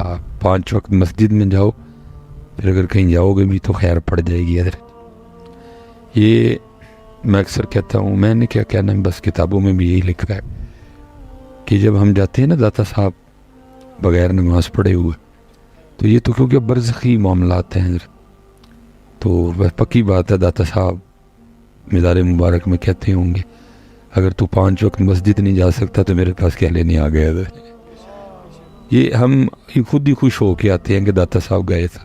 آپ 5 وقت مسجد میں جاؤ، پھر اگر کہیں جاؤ گے بھی تو خیر پڑ جائے گی حضرت۔ یہ میں اکثر کہتا ہوں، میں نے کیا کہنا ہے، بس کتابوں میں بھی یہی لکھا ہے کہ جب ہم جاتے ہیں نا داتا صاحب بغیر نماز پڑھے ہوئے، تو یہ تو کیونکہ برزخی معاملات ہیں حضرت، تو بس پکی بات ہے داتا صاحب مزار مبارک میں کہتے ہوں گے اگر تو 5 وقت مسجد نہیں جا سکتا تو میرے پاس کیا لینے آ گیا تھا۔ یہ ہم خود ہی خوش ہو کے آتے ہیں کہ داتا صاحب گئے تھا،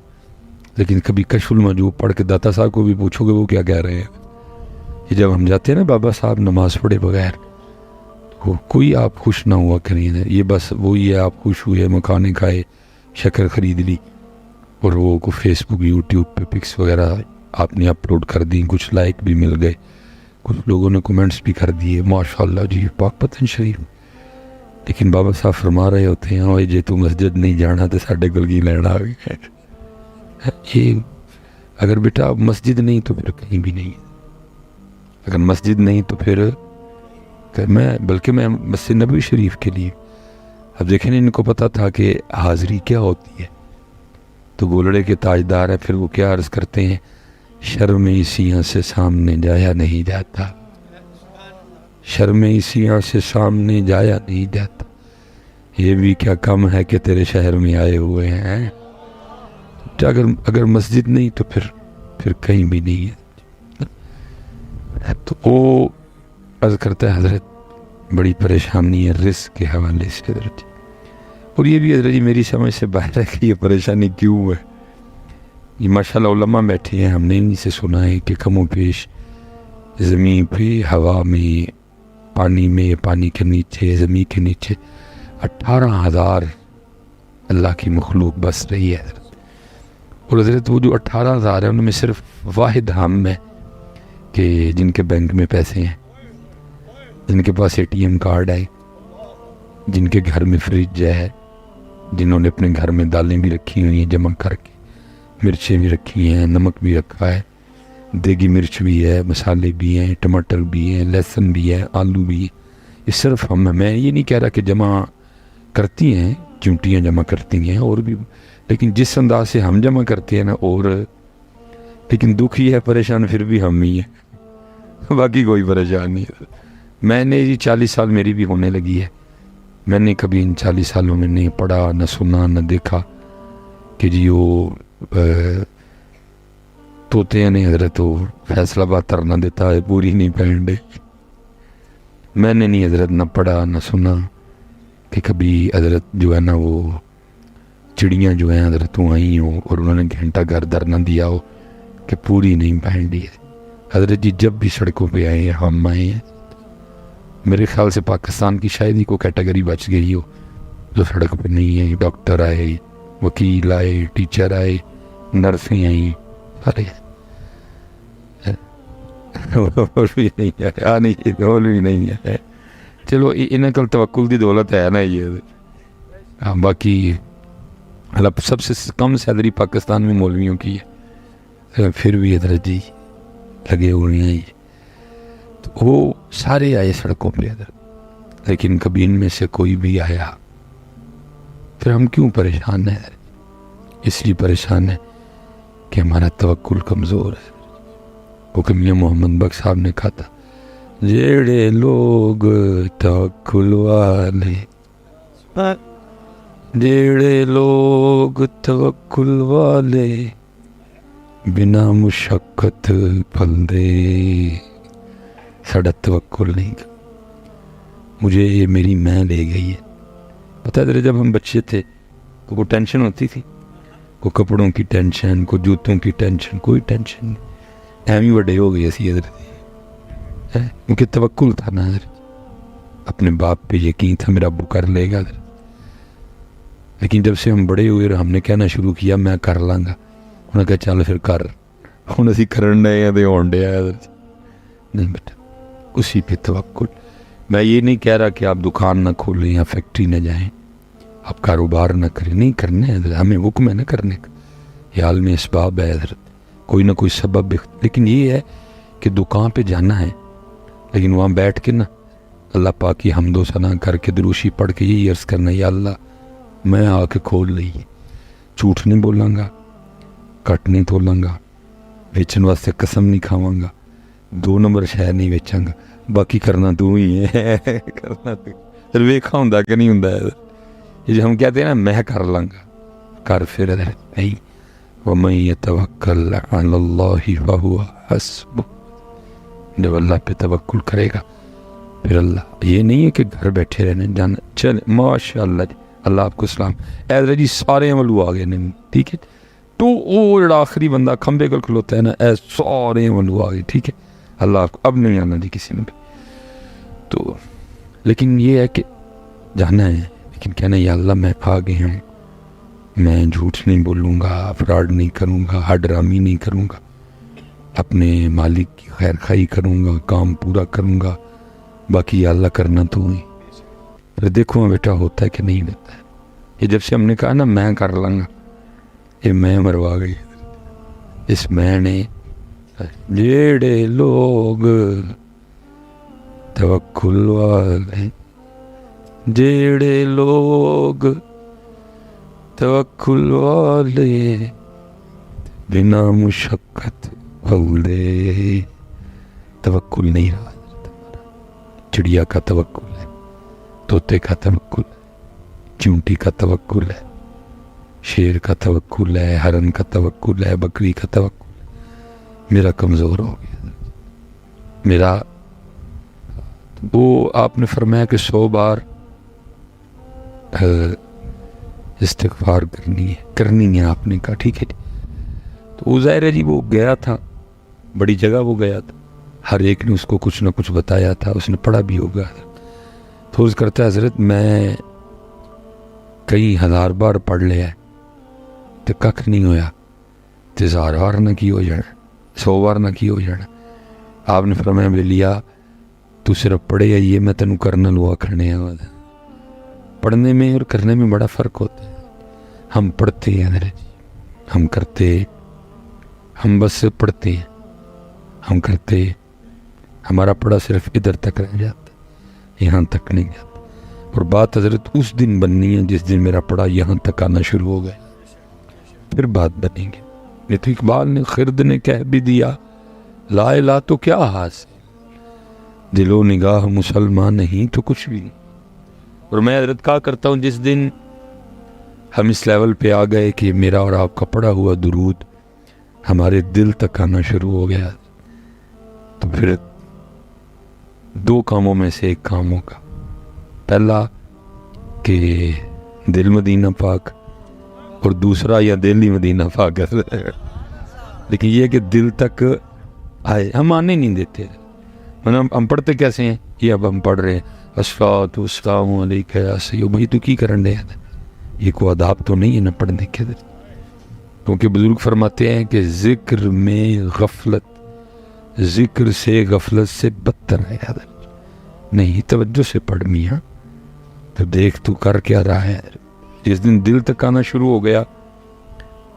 لیکن کبھی کشف المجوب پڑھ کے داتا صاحب کو بھی پوچھو گے وہ کیا کہہ رہے ہیں۔ یہ جب ہم جاتے ہیں نا بابا صاحب نماز پڑھے بغیر، کوئی آپ خوش نہ ہوا کریں، یہ بس وہی ہے آپ خوش ہوئے، مکانے کھائے، شکر خرید لی، اور وہ کو فیس بک یوٹیوب پہ پکس وغیرہ آپ نے اپلوڈ کر دی، کچھ لائک بھی مل گئے، کچھ لوگوں نے کمنٹس بھی کر دیے، ماشاءاللہ جی پاک پتن شریف۔ لیکن بابا صاحب فرما رہے ہوتے ہیں اوے جے تو مسجد نہیں جانا تو ساڈے کول کی لینا آ گیا۔ یہ اگر بیٹا مسجد نہیں تو پھر کہیں بھی نہیں، اگر مسجد نہیں تو پھر بلکہ میں مسجد نبوی شریف کے لیے، اب دیکھیں ان کو پتہ تھا کہ حاضری کیا ہوتی ہے، تو گولڑے کے تاجدار ہیں، پھر وہ کیا عرض کرتے ہیں، شرم عیسیاں سے سامنے جایا نہیں جاتا، شرم عیسیاں سے سامنے جایا نہیں جاتا، یہ بھی کیا کم ہے کہ تیرے شہر میں آئے ہوئے ہیں۔ اگر مسجد نہیں تو پھر کہیں بھی نہیں ہے۔ تو وہ عرض کرتا ہے حضرت بڑی پریشانی ہے رزق کے حوالے سے حضرت، اور یہ بھی حضرت جی میری سمجھ سے باہر ہے کہ یہ پریشانی کیوں ہے۔ یہ ماشاءاللہ علماء بیٹھے ہیں، ہم نے انہیں سے سنا ہے کہ کم و بیش زمین پہ، ہوا میں، پانی میں، پانی کے نیچے، زمین کے نیچے 18,000 اللہ کی مخلوق بس رہی ہے حضرت، اور حضرت وہ جو 18,000 ہیں ان میں صرف واحد ہم ہیں کہ جن کے بینک میں پیسے ہیں، جن کے پاس ATM کارڈ ہے، جن کے گھر میں فریج ہے، جنہوں نے اپنے گھر میں دالیں بھی رکھی ہوئی ہیں جمع کر کے، مرچیں بھی رکھی ہیں، نمک بھی رکھا ہے، دیگی مرچ بھی ہے، مسالے بھی ہیں، ٹماٹر بھی ہیں، لہسن بھی ہے، آلو بھی ہے۔ یہ صرف ہم، میں یہ نہیں کہہ رہا کہ جمع کرتی ہیں، چونٹیاں جمع کرتی ہیں اور بھی، لیکن جس انداز سے ہم جمع کرتے ہیں نا، اور لیکن دکھی ہے پریشان پھر بھی ہم ہی ہیں، باقی کوئی پریشان نہیں ہے۔ میں نے جی 40 سال میری بھی ہونے لگی ہے، میں نے کبھی ان 40 سالوں میں نہیں پڑھا، نہ سنا، نہ دیکھا کہ جی وہ توتے ہیں نہیں حضرت وہ فیصلہ بات ترنا دیتا ہے پوری نہیں پہن دے۔ میں نے نہیں حضرت نہ پڑھا نہ سنا کہ کبھی حضرت جو ہے نا وہ چڑیاں جو ہیں حضرت وہ آئی ہوں اور انہوں نے گھنٹہ گھر در نہ دیا ہو کہ پوری نہیں پہن دی ہے۔ حضرت جی جب بھی سڑکوں پہ آئے ہیں ہم آئے ہیں، میرے خیال سے پاکستان کی شاید ہی کو کیٹیگری بچ گئی ہو جو سڑک پہ نہیں ہے، ڈاکٹر آئے، وکیل آئے، ٹیچر آئے، نرسیں آئیں، سارے اور بھی نہیں ہے، نہیں اور بھی نہیں ہے۔ چلو انہیں کل توکل دی دولت ہے نا یہ، باقی سب سے کم سیلری پاکستان میں مولویوں کی ہے، پھر بھی حضرت جی لگے ہوئے ہیں۔ تو وہ سارے آئے سڑکوں پہ حضرت، لیکن کبھی ان میں سے کوئی بھی آیا، پھر ہم کیوں پریشان ہیں؟ اس لیے پریشان ہے کہ ہمارا توکل کمزور ہے۔ حکم میاں محمد بخش صاحب نے کہا تھا، جیڑے لوگ توکل والے، جیڑے لوگ توکل والے بنا مشقت پھل دے، ساڑا توکل نہیں کا۔ مجھے یہ میری ماں لے گئی ہے، پتہ ہے جب ہم بچے تھے تو کوئی ٹینشن ہوتی تھی، کوئی کپڑوں کی ٹینشن، کوئی جوتوں کی ٹینشن، کوئی ٹینشن نہیں، ایویں بڑے ہو گئے اسی حضرت، کیونکہ توکل تھا نا حضرت، اپنے باپ پہ یقین تھا میرا ابو کر لے گا حضرت۔ لیکن جب سے ہم بڑے ہوئے اور ہم نے کہنا شروع کیا میں کر لاں گا، انہوں نے کہا چل پھر کر، ہوں اسی کرن ڈے ہیں تو ہون ڈے حضرت۔ نہیں بیٹا اسی پہ توکل۔ میں یہ نہیں کہہ رہا کہ آپ دکان نہ کھولیں یا فیکٹری نہ جائیں، آپ کاروبار نہ کریں، نہیں کرنے حضرت، ہمیں حکم ہے نہ کرنے کا، یہ عالم اسباب ہے حضرت، کوئی نہ کوئی سبب، لیکن یہ ہے کہ دکان پہ جانا ہے، لیکن وہاں بیٹھ کے نا اللہ پاک کی حمد و ثنا کر کے دروشی پڑھ کے یہی عرض کرنا، یا اللہ میں آ کے کھول لئی, جھوٹ نہیں بولاں گا, کٹ نہیں تولاں گا, ویچن واسطے قسم نہیں کھاواں گا, 2 نمبر شہر نہیں ویچاں گا, باقی کرنا تو ہی ہے کرنا تو پھر ویکھا ہوں کہ نہیں ہوں. یہ جو ہم کہتے ہیں نا میں کر لوں گا, کر پھر نہیں. وَمَن يَتَوَكَّلْ عَلَى اللَّهِ فَهُوَ حَسْبُهُ, جب اللہ پہ توکل کرے گا پھر اللہ. یہ نہیں ہے کہ گھر بیٹھے رہنے جانا. چل ماشاء اللہ جی, اللہ آپ کو سلام. ایسا جی سارے عملو آ گئے نہیں, ٹھیک ہے. تو وہ جڑا آخری بندہ کھمبے کل کھلوتا ہے نا, ایسے سارے عملو آ گئے, ٹھیک ہے. اللہ آپ کو اب نہیں آنا جی کسی نے بھی. تو لیکن یہ ہے کہ جانا ہے, لیکن کہنا یا اللہ میں آ گئے ہوں, میں جھوٹ نہیں بولوں گا, فراڈ نہیں کروں گا, حرام نہیں کروں گا, اپنے مالک کی خیر خواہی کروں گا, کام پورا کروں گا, باقی یا اللہ کرنا تو ہی. پھر دیکھو بیٹا ہوتا ہے کہ نہیں ہوتا ہے. یہ جب سے ہم نے کہا نا میں کر لوں گا, یہ میں مروا گئی. اس میں نے جیڑے لوگ توکل والے, جیڑے لوگ توکل والے بنا مشقت بولے. توکل نہیں رہا چڑیا کا توکل ہے, طوطے کا توکل ہے, چونٹی کا توکل ہے, شیر کا توکل ہے, ہرن کا توکل ہے, بکری کا توکل ہے. میرا کمزور ہو گیا. میرا وہ آپ نے فرمایا کہ 100 بار استغفار کرنی ہے آپ نے کہا, ٹھیک ہے. تو وہ ظاہر ہے جی وہ گیا تھا, بڑی جگہ وہ گیا تھا, ہر ایک نے اس کو کچھ نہ کچھ بتایا تھا, اس نے پڑھا بھی ہوگا. تو اس کرتا ہے حضرت میں کئی 1000 بار پڑھ لیا تو ککھ نہیں ہویا, تو 1000 بار نہ کی ہو جانا, 100 بار نہ کی ہو جانا. آپ نے فرمایا لے لیا تو صرف پڑھے یا یہ میں تینوں کرنا لوا کھڑنے ہیں. پڑھنے میں اور کرنے میں بڑا فرق ہوتا ہے. ہم پڑھتے ہیں حضرت, ہم کرتے, ہم بس پڑھتے ہیں, ہم کرتے, ہمارا پڑھا صرف ادھر تک رہ جاتا ہے, یہاں تک نہیں جاتا. اور بات حضرت اس دن بننی ہے جس دن میرا پڑھا یہاں تک آنا شروع ہو گیا, پھر بات بنیں گے. یہ تو اقبال نے خرد نے کہہ بھی دیا, لا الہ تو کیا حاصل, دل و نگاہ مسلمان نہیں تو کچھ بھی نہیں. اور میں حضرت کہا کرتا ہوں جس دن ہم اس لیول پہ آ گئے کہ میرا اور آپ کا پڑھا ہوا درود ہمارے دل تک آنا شروع ہو گیا, تو پھر 2 کاموں میں سے ایک کام ہوگا. پہلا کہ دل مدینہ پاک, اور دوسرا یا دل ہی مدینہ پاک. لیکن یہ کہ دل تک آئے, ہم آنے نہیں دیتے. ہم پڑھتے کیسے ہیں, یہ اب ہم پڑھ رہے ہیں الصلاۃ والسلام علیک یا سیدی. بھائی تو کی کرن دے, یہ کوئی آداب تو نہیں ہے نا پڑھنے کے. کیونکہ بزرگ فرماتے ہیں کہ ذکر میں غفلت ذکر سے غفلت سے بدتر ہے. نہیں توجہ سے پڑھ میاں, تو دیکھ تو کر کیا رہا ہے. جس دن دل تک آنا شروع ہو گیا,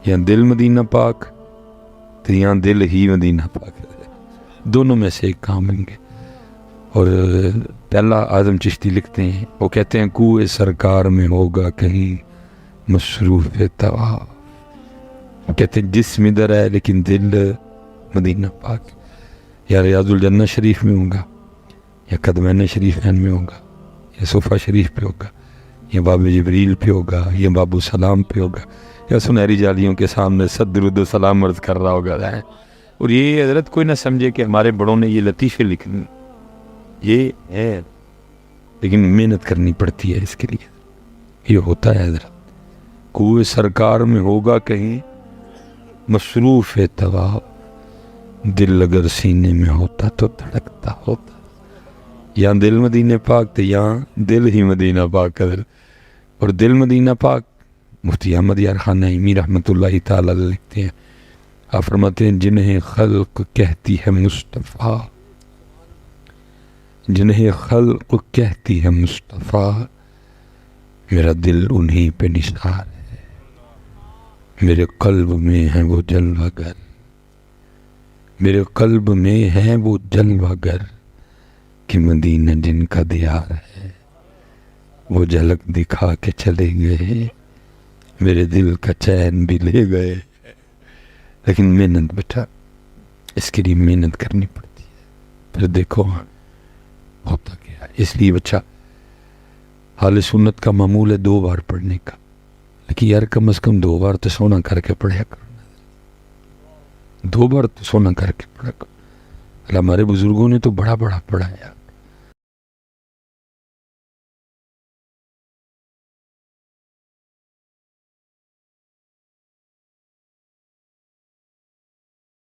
یا دل مدینہ پاک تو یا دل ہی مدینہ پاک, دونوں میں سے ایک کام لیں گے. اور پہلا اعظم چشتی لکھتے ہیں, وہ کہتے ہیں کوئے سرکار میں ہوگا کہیں مصروف طواف. کہتے ہیں جسم ادھر ہے لیکن دل مدینہ پاک. یا ریاض الجنہ شریف میں ہوگا, یا قدمین شریفین میں ہوگا, یا صفحہ شریف پہ ہوگا, یا باب جبریل پہ ہوگا, یا باب السلام پہ ہوگا, یا سنہری جالیوں کے سامنے صد درود و سلام عرض کر رہا ہوگا. اور یہ حضرت کوئی نہ سمجھے کہ ہمارے بڑوں نے یہ لطیفے لکھنے, یہ ہے, لیکن محنت کرنی پڑتی ہے اس کے لیے. یہ ہوتا ہے حضرت, کوئے سرکار میں ہوگا کہیں مصروف طواف, دل اگر سینے میں ہوتا تو دھڑکتا ہوتا. یا دل مدینہ پاک تو یا دل ہی مدینہ پاک. اور دل مدینہ پاک مفتی احمد یار خان نعیمی رحمۃ اللہ تعالی لکھتے ہیں, آپ فرماتے ہیں جنہیں خلق کہتی ہے مصطفیٰ, جنہیں خلق کہتی ہے مصطفیٰ, میرا دل انہی پہ نثار ہے. میرے قلب میں ہے وہ جلوہ گر, میرے قلب میں ہے وہ جلوہ گر, کہ مدینہ جن کا دیار ہے وہ جھلک دکھا کے چلے گئے میرے دل کا چین بھی لے گئے، لیکن محنت بیٹا اس کے لیے محنت کرنی پڑتی ہے، پھر دیکھو ہاں ہوتا کیا ہے۔ اس لیے بچہ حال سنت کا معمول ہے 2 بار پڑھنے کا، لیکن یار کم از کم 2 بار تو سونا کر کے پڑھیا کرو، 2 بار تو سونا کر کے پڑھا کرو۔ ہمارے بزرگوں نے تو بڑا بڑا پڑھایا،